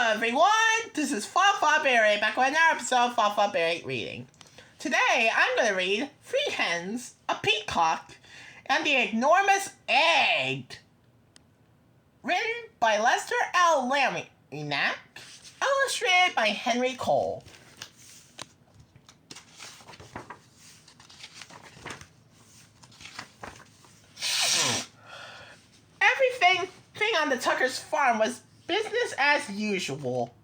everyone, this is Fafa Berry back with another episode of Fafa Berry Reading. Today I'm going to read Three Hens, a Peacock, and the Enormous Egg. Written by Lester L. Laminak, illustrated by Henry Cole. Everything on the Tucker's farm was business as usual.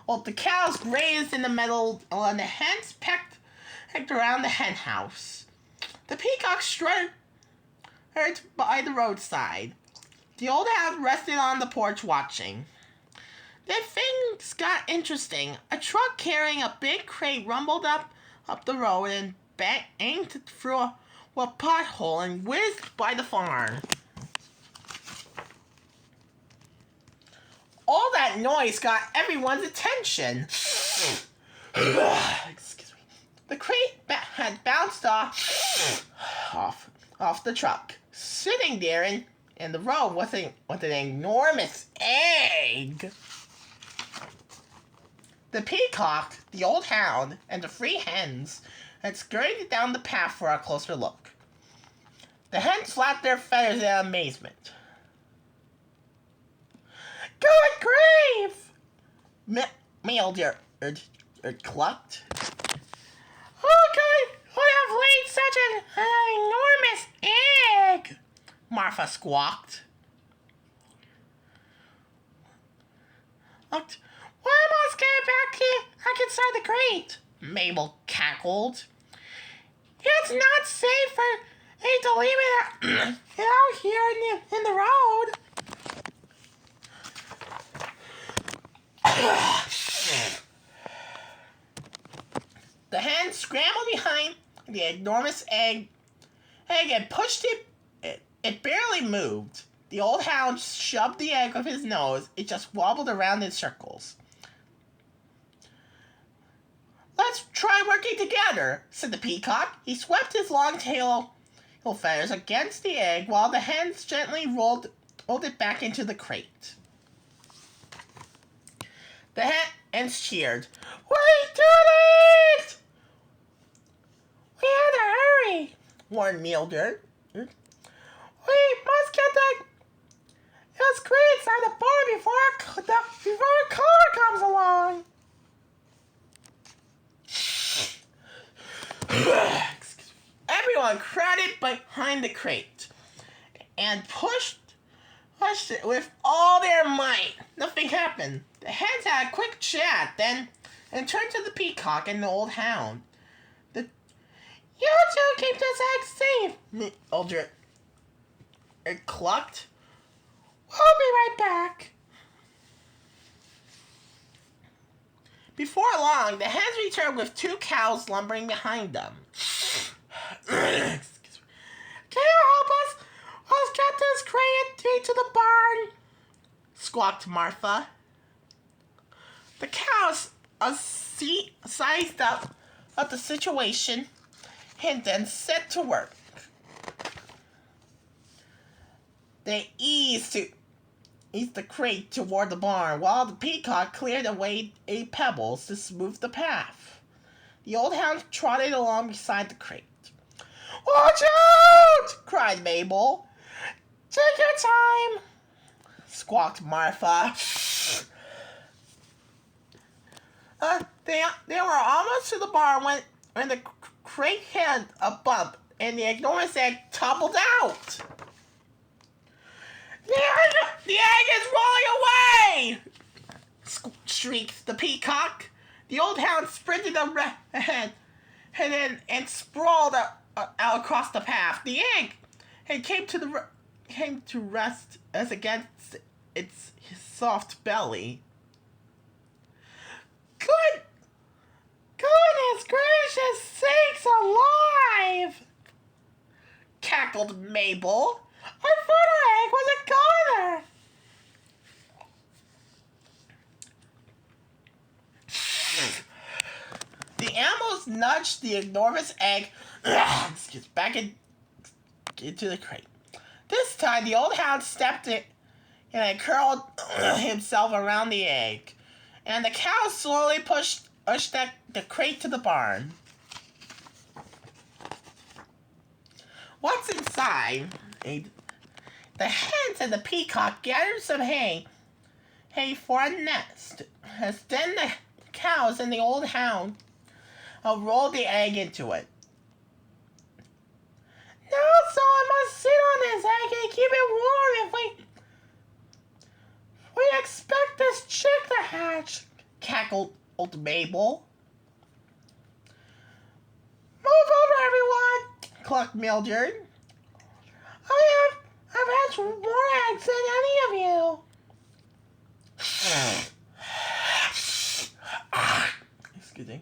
Well, the cows grazed in the meadow and the hens pecked around the hen house. The peacock strutted by the roadside. The old hound rested on the porch watching. Then things got interesting. A truck carrying a big crate rumbled up the road and banged through a pothole and whizzed by the farm. All that noise got everyone's attention. Excuse me. The crate had bounced off the truck. Sitting there in the road was an enormous egg. The peacock, the old hound, and the three hens had scurried down the path for a closer look. The hens flapped their feathers in amazement. Good grief! Meowed clucked. Who would have laid such an enormous egg? Martha squawked. I must get back inside the crate, Mabel cackled. It's not safe for me to leave it out here in the road. The hen scrambled behind the enormous egg and pushed it. It barely moved. The old hound shoved the egg with his nose. It just wobbled around in circles. Let's try working together, said the peacock. He swept his long tail feathers against the egg while the hens gently rolled it back into the crate. The hens cheered. We did it! We had to hurry, warned Mildred. We must get this crate inside the barn before a car comes along. Everyone crowded behind the crate and pushed it with all their might. Nothing happened. The hens had a quick chat then and turned to the peacock and the old hound. You two keep this egg safe, Mildred. It clucked. We'll be right back. Before long, the hens returned with two cows lumbering behind them. Excuse me. Can you help us? Let's get this crate into the barn, squawked Martha. The cows sized up the situation and then set to work. They eased the crate toward the barn while the peacock cleared away pebbles to smooth the path. The old hound trotted along beside the crate. Watch out! Cried Mabel. Take your time, squawked Martha. They were almost to the barn when the crate had a bump and the enormous egg toppled out. The egg is rolling away! Shrieked the peacock. The old hound sprinted ahead and sprawled out across the path. The egg came to rest as against his soft belly. Goodness gracious sakes alive! Cackled Mabel. I thought our egg was a goner. The animals nudged the enormous egg back into the crate. This time, the old hound stepped and he curled himself around the egg. And the cow slowly pushed the crate to the barn. What's inside? The hens and the peacock gathered some hay for a nest. As then the cows and the old hound rolled the egg into it. Now someone must sit on this egg and keep it warm if we expect this chick to hatch, cackled old Mabel. Move over, everyone, clucked Mildred. I've hatched more eggs than any of you. Excuse me.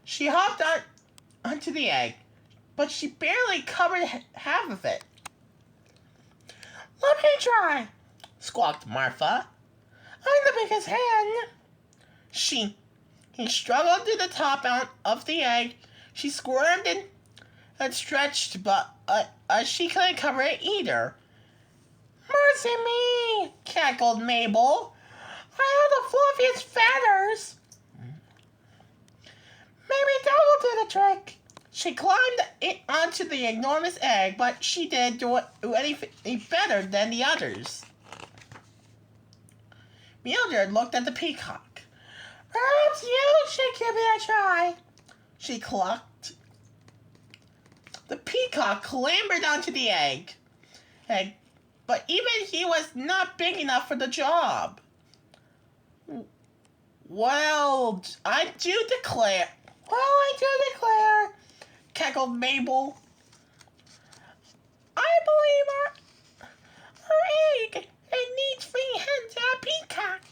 She hopped onto the egg, but she barely covered half of it. Let me try, squawked Martha. I'm the biggest hen. He struggled to the top of the egg. She squirmed and stretched, but she couldn't cover it either. Mercy me, cackled Mabel. I have the fluffiest feathers. Maybe that will do the trick. She climbed onto the enormous egg, but she didn't do any better than the others. Mildred looked at the peacock. Perhaps you should give it a try, she clucked. The peacock clambered onto the egg, but even he was not big enough for the job. Well, I do declare, cackled Mabel. I believe our egg needs 3 hens and a peacock.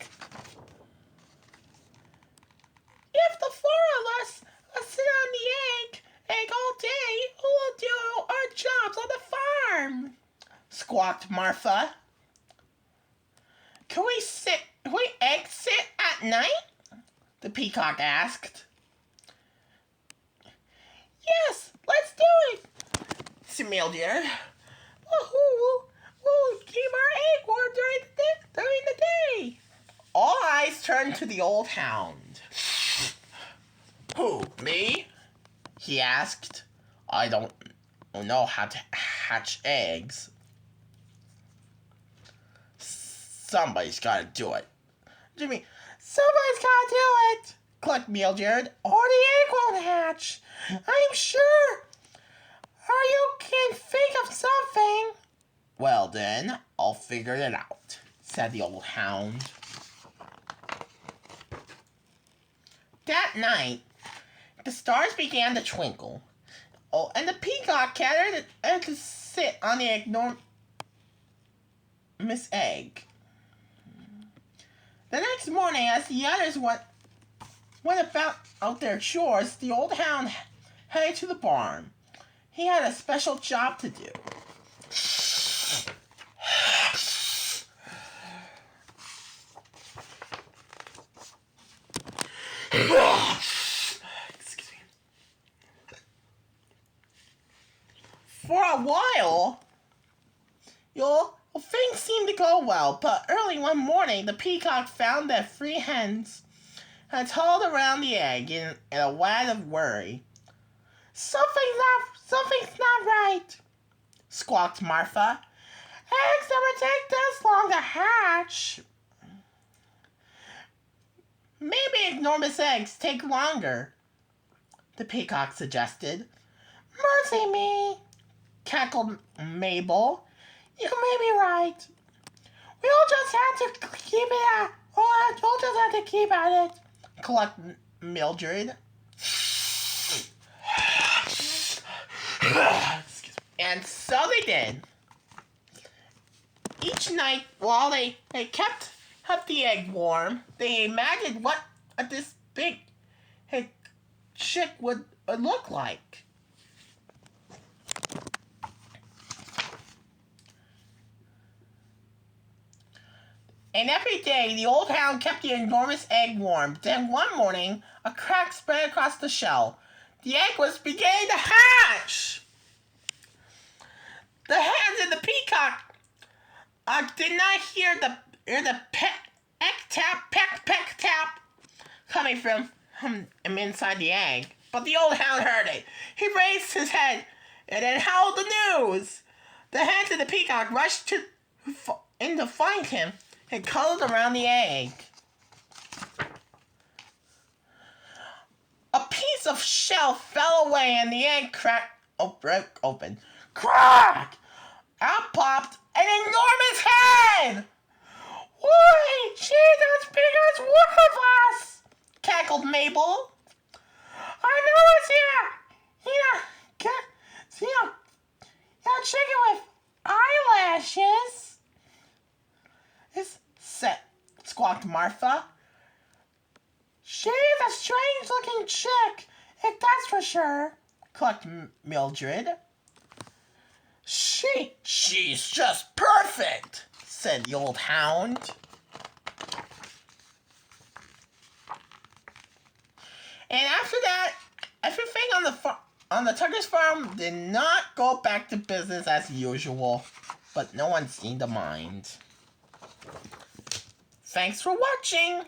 If the 4 of us sit on the egg all day, who will do our jobs on the farm? Squawked Martha. Can we egg sit at night? The peacock asked. Yes, let's do it, said Mildred. We'll keep our egg warm during the day. All eyes turned to the old hound. Who, me? He asked. I don't know how to hatch eggs. Somebody's got to do it. Jimmy, somebody's got to do it, clucked Mildred, or the egg won't hatch. I'm sure. Or you can think of something. Well then, I'll figure it out, said the old hound. That night, the stars began to twinkle. Oh, and the peacock gathered to sit on the enormous egg. The next morning, as the others went about their chores, the old hound headed to the barn. He had a special job to do. Excuse me. For a while, things seemed to go well, but early one morning, the peacock found that 3 hens had huddled around the egg in a wad of worry. Something's not right, squawked Martha. Eggs never take this long to hatch. Maybe enormous eggs take longer, the peacock suggested. Mercy me, cackled Mabel. You may be right. We'll just have to keep at it, clucked Mildred. And so they did. Each night, while they kept the egg warm, they imagined what this big chick would look like. And every day, the old hound kept the enormous egg warm. Then one morning, a crack spread across the shell. The egg was beginning to hatch. The hens and the peacock I did not hear the peck tap coming from inside the egg. But the old hound heard it. He raised his head and then howled the news. The hens and the peacock rushed in to find him and cuddled around the egg. A piece of shell fell away and the egg broke open. Crack! Out popped an enormous head! Why, she's as big as one of us! Cackled Mabel. I know it's here! That chicken with eyelashes! Squawked Martha. She's a strange-looking chick, if that's for sure, clucked Mildred. She's just perfect, said the old hound. And after that, everything on the Tucker's farm did not go back to business as usual, but no one seemed to mind. Thanks for watching.